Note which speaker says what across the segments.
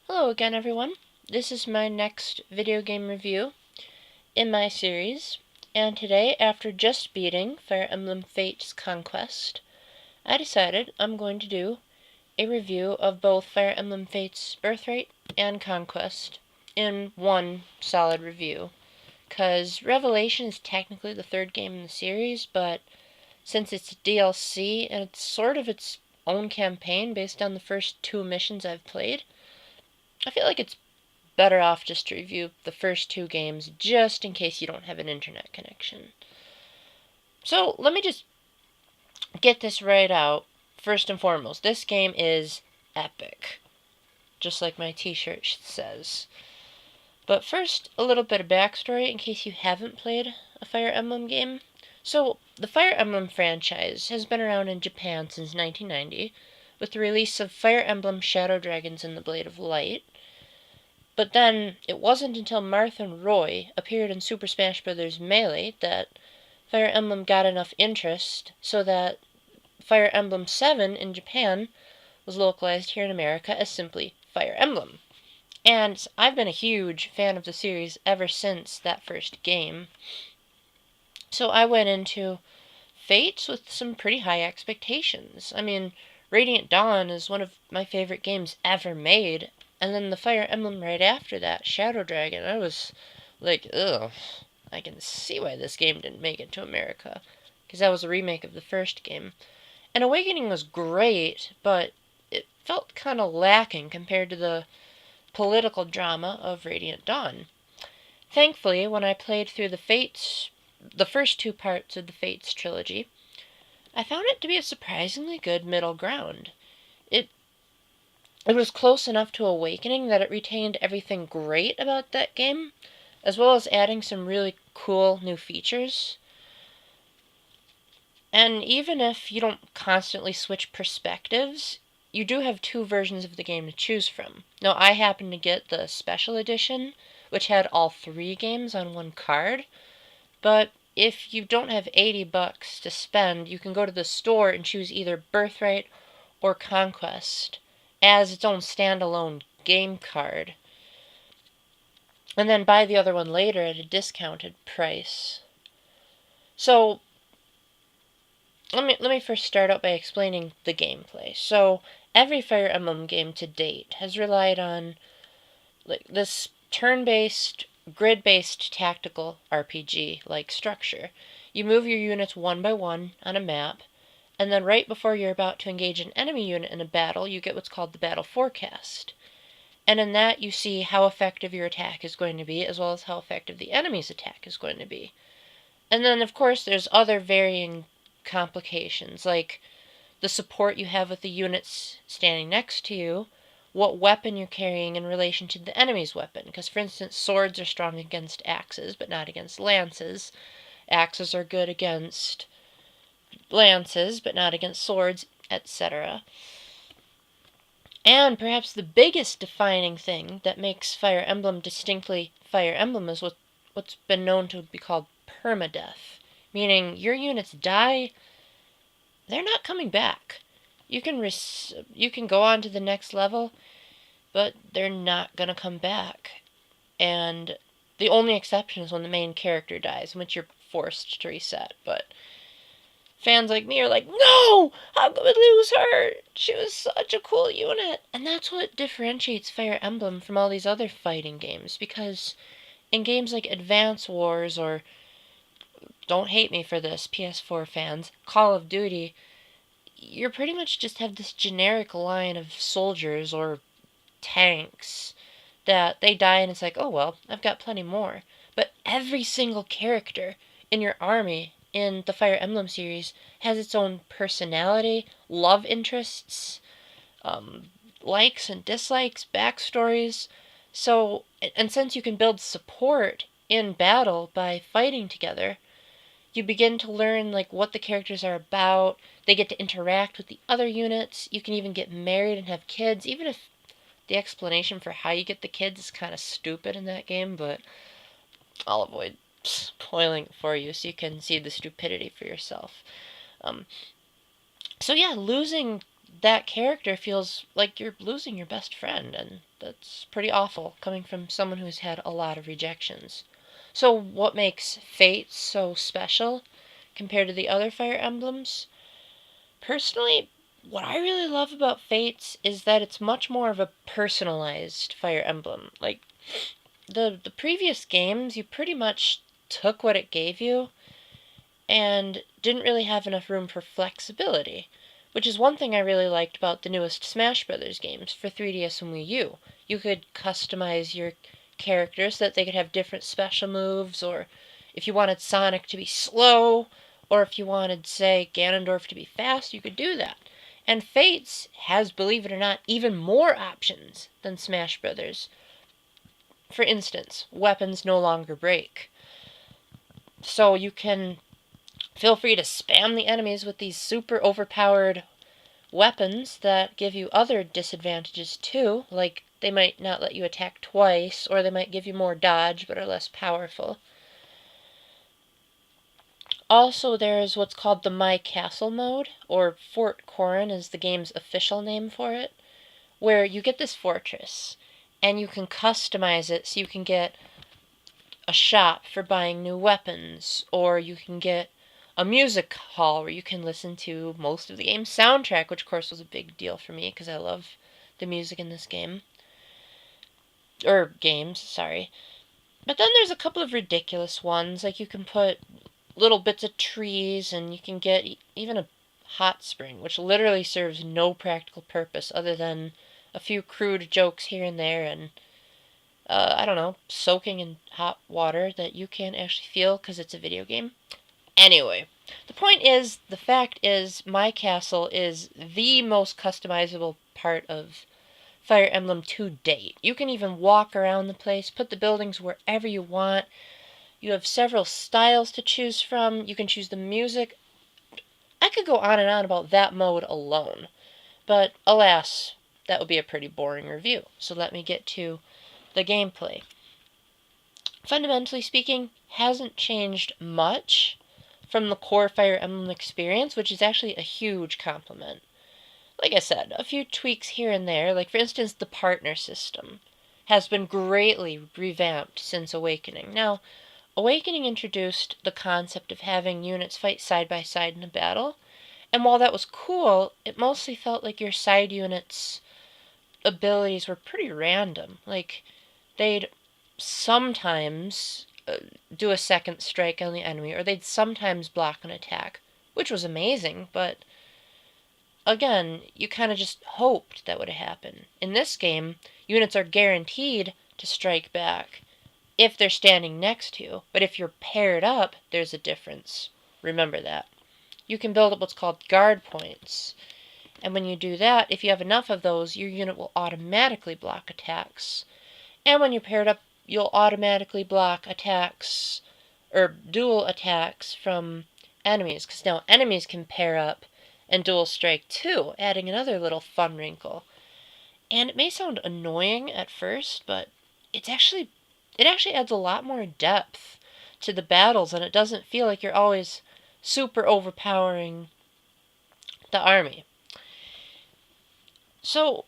Speaker 1: Hello again, everyone. This is my next video game review in my series, and today, after just beating Fire Emblem Fates Conquest, I decided I'm going to do a review of both Fire Emblem Fates Birthright and Conquest in one solid review, because Revelation is technically the third game in the series, but since it's DLC and it's sort of its own campaign based on the first two missions I've played, I feel like it's better off just to review the first two games just in case you don't have an internet connection. So let me just get this right out. First and foremost, this game is epic, just like my t-shirt says. But first, a little bit of backstory in case you haven't played a Fire Emblem game. So, the Fire Emblem franchise has been around in Japan since 1990, with the release of Fire Emblem Shadow Dragons and the Blade of Light. But then, it wasn't until Marth and Roy appeared in Super Smash Bros. Melee that Fire Emblem got enough interest so that Fire Emblem 7 in Japan was localized here in America as simply Fire Emblem. And I've been a huge fan of the series ever since that first game. So I went into Fates with some pretty high expectations. I mean, Radiant Dawn is one of my favorite games ever made, and then the Fire Emblem right after that, Shadow Dragon, I was like, ugh, I can see why this game didn't make it to America, because that was a remake of the first game. And Awakening was great, but it felt kind of lacking compared to the political drama of Radiant Dawn. Thankfully, when I played through the first two parts of the Fates trilogy, I found it to be a surprisingly good middle ground. It it was close enough to Awakening that it retained everything great about that game, as well as adding some really cool new features. And even if you don't constantly switch perspectives, you do have two versions of the game to choose from. Now, I happened to get the special edition, which had all three games on one card, but if you don't have $80 to spend, you can go to the store and choose either Birthright or Conquest as its own standalone game card, and then buy the other one later at a discounted price. So let me first start out by explaining the gameplay. So every Fire Emblem game to date has relied on this turn-based, grid-based tactical RPG-like structure. You move your units one by one on a map, and then right before you're about to engage an enemy unit in a battle, you get what's called the battle forecast. And in that, you see how effective your attack is going to be, as well as how effective the enemy's attack is going to be. And then, of course, there's other varying complications, like the support you have with the units standing next to you, what weapon you're carrying in relation to the enemy's weapon. Because, for instance, swords are strong against axes, but not against lances. Axes are good against lances, but not against swords, etc. And perhaps the biggest defining thing that makes Fire Emblem distinctly Fire Emblem is what's been known to be called permadeath, meaning your units die, they're not coming back. You can go on to the next level, but they're not going to come back. And the only exception is when the main character dies, in which you're forced to reset. But fans like me are like, no! How could we lose her? She was such a cool unit. And that's what differentiates Fire Emblem from all these other fighting games, because in games like Advance Wars or, don't hate me for this, PS4 fans, Call of Duty, you pretty much just have this generic line of soldiers or tanks that they die and it's like, oh well, I've got plenty more. But every single character in your army in the Fire Emblem series has its own personality, love interests, likes and dislikes, backstories. So, and since you can build support in battle by fighting together, you begin to learn like what the characters are about. They get to interact with the other units. You can even get married and have kids, even if the explanation for how you get the kids is kind of stupid in that game, but I'll avoid spoiling it for you so you can see the stupidity for yourself. So yeah, losing that character feels like you're losing your best friend, and that's pretty awful coming from someone who's had a lot of rejections. So what makes Fates so special compared to the other Fire Emblems? Personally, what I really love about Fates is that it's much more of a personalized Fire Emblem. Like, the previous games, you pretty much took what it gave you and didn't really have enough room for flexibility, which is one thing I really liked about the newest Smash Brothers games for 3DS and Wii U. You could customize your characters so that they could have different special moves, or if you wanted Sonic to be slow, or if you wanted, say, Ganondorf to be fast, you could do that. And Fates has, believe it or not, even more options than Smash Brothers. For instance, weapons no longer break. So you can feel free to spam the enemies with these super overpowered weapons that give you other disadvantages too, like they might not let you attack twice, or they might give you more dodge but are less powerful. Also, there's what's called the My Castle mode, or Fort Corrin is the game's official name for it, where you get this fortress, and you can customize it so you can get a shop for buying new weapons, or you can get a music hall where you can listen to most of the game's soundtrack, which of course was a big deal for me because I love the music in this game. Or games, sorry. But then there's a couple of ridiculous ones, like you can put little bits of trees, and you can get even a hot spring, which literally serves no practical purpose other than a few crude jokes here and there, and I don't know, soaking in hot water that you can't actually feel because it's a video game. Anyway, the point is, the fact is, My Castle is the most customizable part of Fire Emblem to date. You can even walk around the place, put the buildings wherever you want. You have several styles to choose from. You can choose the music. I could go on and on about that mode alone. But alas, that would be a pretty boring review. So let me get to the gameplay. Fundamentally speaking, hasn't changed much from the core Fire Emblem experience, which is actually a huge compliment. Like I said, a few tweaks here and there, like for instance the partner system, has been greatly revamped since Awakening. Now, Awakening introduced the concept of having units fight side by side in a battle, and while that was cool, it mostly felt like your side units' abilities were pretty random. Like, they'd sometimes do a second strike on the enemy, or they'd sometimes block an attack, which was amazing, but again, you kind of just hoped that would happen. In this game, units are guaranteed to strike back if they're standing next to you, but if you're paired up, there's a difference. Remember that. You can build up what's called guard points, and when you do that, if you have enough of those, your unit will automatically block attacks. And when you're paired up, you'll automatically block attacks, or dual attacks from enemies, because now enemies can pair up and dual strike too, adding another little fun wrinkle. And it may sound annoying at first, but it actually adds a lot more depth to the battles, and it doesn't feel like you're always super overpowering the army. So,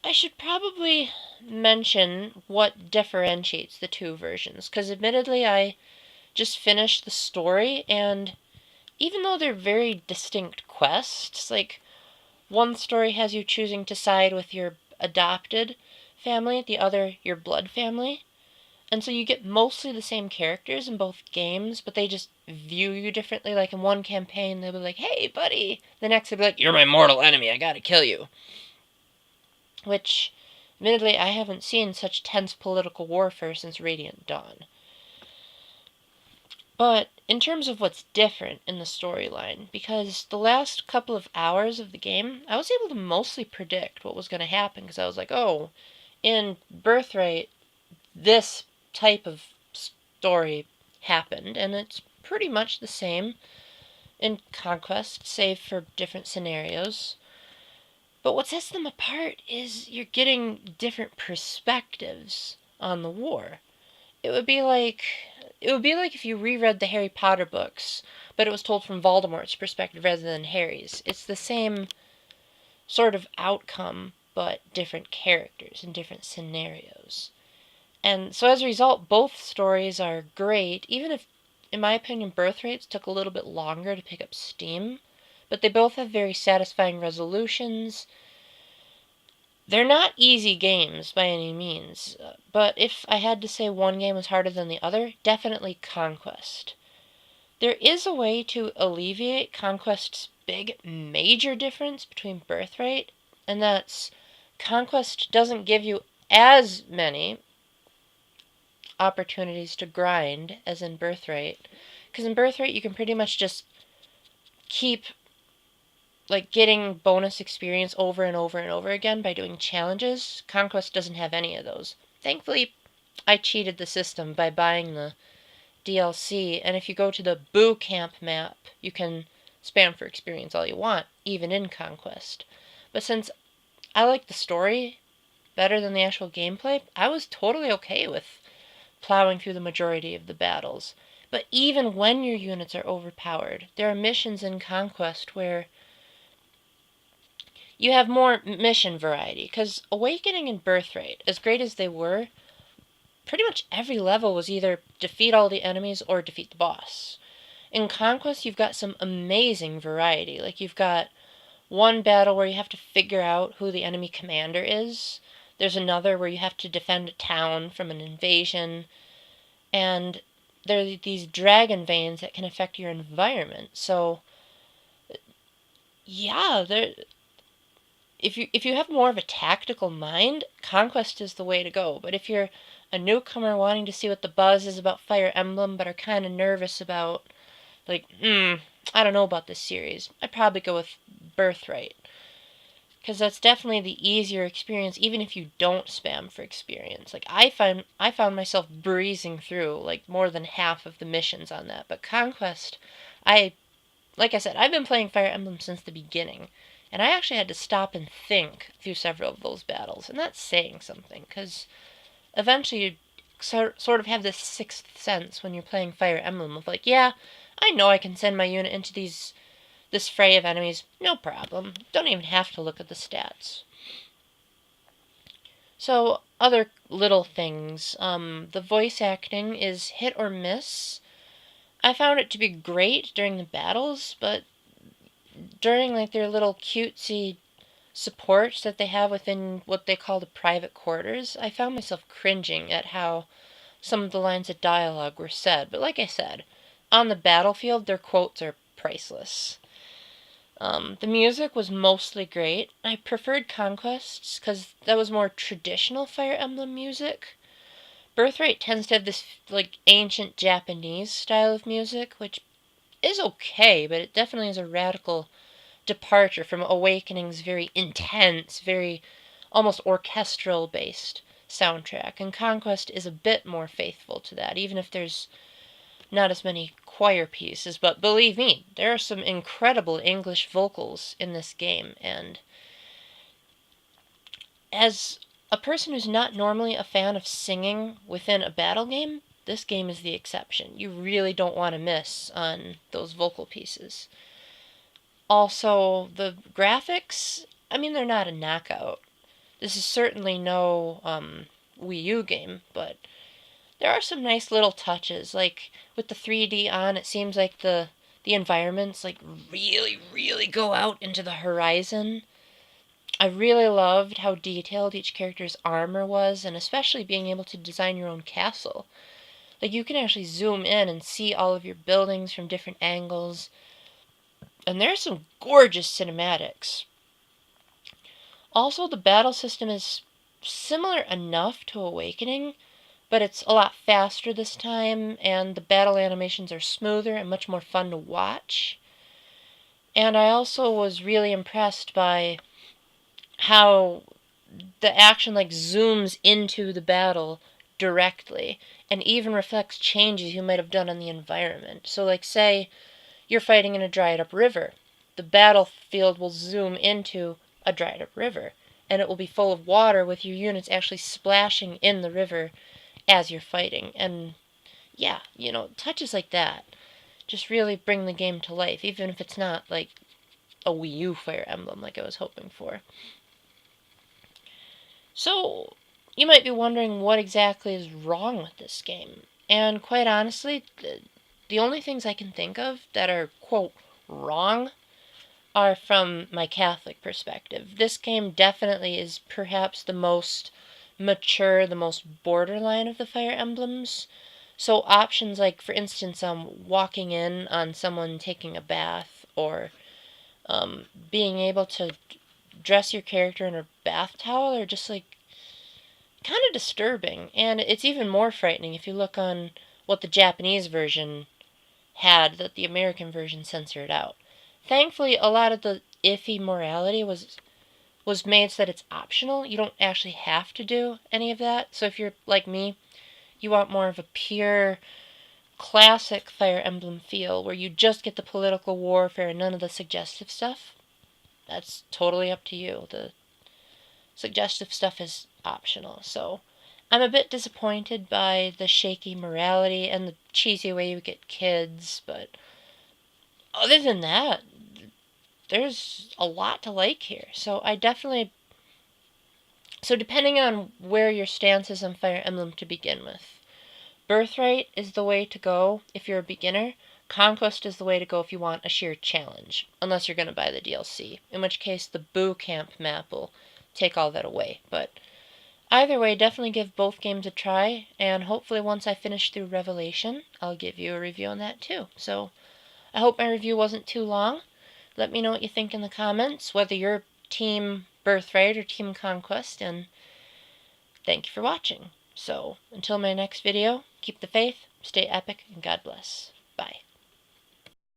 Speaker 1: I should probably mention what differentiates the two versions, because admittedly I just finished the story, and even though they're very distinct quests, like one story has you choosing to side with your adopted family, the other your blood family, and so you get mostly the same characters in both games, but they just view you differently. Like in one campaign, they'll be like, "Hey, buddy." The next, they'll be like, "You're my mortal enemy. I gotta kill you." Which, admittedly, I haven't seen such tense political warfare since Radiant Dawn. But in terms of what's different in the storyline, because the last couple of hours of the game, I was able to mostly predict what was going to happen, because I was like, oh, in Birthright, this type of story happened, and it's pretty much the same in Conquest, save for different scenarios. But what sets them apart is you're getting different perspectives on the war. It would be like if you reread the Harry Potter books, but it was told from Voldemort's perspective rather than Harry's. It's the same sort of outcome, but different characters and different scenarios. And so as a result, both stories are great, even if, in my opinion, Birthrights took a little bit longer to pick up steam. But they both have very satisfying resolutions. They're not easy games by any means, but if I had to say one game was harder than the other, definitely Conquest. There is a way to alleviate Conquest's big, major difference between Birthright, and that's Conquest doesn't give you as many opportunities to grind as in Birthright. Because in Birthright, you can pretty much just keep getting bonus experience over and over and over again by doing challenges. Conquest doesn't have any of those. Thankfully, I cheated the system by buying the DLC, and if you go to the Boo Camp map, you can spam for experience all you want, even in Conquest. But since I like the story better than the actual gameplay, I was totally okay with plowing through the majority of the battles. But even when your units are overpowered, there are missions in Conquest where you have more mission variety, because Awakening and Birthright, as great as they were, pretty much every level was either defeat all the enemies or defeat the boss. In Conquest, you've got some amazing variety. Like, you've got one battle where you have to figure out who the enemy commander is. There's another where you have to defend a town from an invasion. And there are these dragon veins that can affect your environment. So, yeah, if you have more of a tactical mind, Conquest is the way to go. But if you're a newcomer wanting to see what the buzz is about Fire Emblem, but are kind of nervous about, I don't know about this series, I'd probably go with Birthright. Because that's definitely the easier experience, even if you don't spam for experience. I found myself breezing through, more than half of the missions on that. But Conquest, like I said, I've been playing Fire Emblem since the beginning. And I actually had to stop and think through several of those battles. And that's saying something, because eventually you sort of have this sixth sense when you're playing Fire Emblem of yeah, I know I can send my unit into this fray of enemies, no problem. Don't even have to look at the stats. So, other little things. The voice acting is hit or miss. I found it to be great during the battles, but during their little cutesy supports that they have within what they call the private quarters, I found myself cringing at how some of the lines of dialogue were said. But like I said, on the battlefield, their quotes are priceless. The music was mostly great. I preferred Conquest's because that was more traditional Fire Emblem music. Birthright tends to have this ancient Japanese style of music, which is okay, but it definitely is a radical departure from Awakening's very intense, very almost orchestral based soundtrack. And Conquest is a bit more faithful to that, even if there's not as many choir pieces. But believe me, there are some incredible English vocals in this game, and as a person who's not normally a fan of singing within a battle game, this game is the exception. You really don't want to miss on those vocal pieces. Also, the graphics, they're not a knockout. This is certainly no Wii U game, but there are some nice little touches. With the 3D on, it seems like the environments really, really go out into the horizon. I really loved how detailed each character's armor was, and especially being able to design your own castle. You can actually zoom in and see all of your buildings from different angles. And there's some gorgeous cinematics. Also, the battle system is similar enough to Awakening, but it's a lot faster this time, and the battle animations are smoother and much more fun to watch. And I also was really impressed by how the action zooms into the battle directly and even reflects changes you might have done on the environment. So say you're fighting in a dried up river. The battlefield will zoom into a dried up river, and it will be full of water with your units actually splashing in the river as you're fighting. And yeah, touches like that just really bring the game to life, even if it's not a Wii U Fire Emblem like I was hoping for. So, you might be wondering what exactly is wrong with this game. And quite honestly, the only things I can think of that are, quote, wrong are from my Catholic perspective. This game definitely is perhaps the most mature, the most borderline of the Fire Emblems. So options like, for instance, walking in on someone taking a bath, or being able to dress your character in a bath towel are just like kind of disturbing. And it's even more frightening if you look on what the Japanese version had that the American version censored out. Thankfully, a lot of the iffy morality was made so that it's optional. You don't actually have to do any of that. So if you're like me, you want more of a pure, classic Fire Emblem feel where you just get the political warfare and none of the suggestive stuff, that's totally up to you. The suggestive stuff is optional. So I'm a bit disappointed by the shaky morality and the cheesy way you get kids, but other than that, there's a lot to like here. So depending on where your stance is on Fire Emblem to begin with, Birthright is the way to go if you're a beginner. Conquest is the way to go if you want a sheer challenge, unless you're going to buy the DLC, in which case the Boo Camp map will take all that away. But either way, definitely give both games a try, and hopefully once I finish through Revelation, I'll give you a review on that too. So I hope my review wasn't too long. Let me know what you think in the comments, whether you're Team Birthright or Team Conquest, and thank you for watching. So, until my next video, keep the faith, stay epic, and God bless. Bye.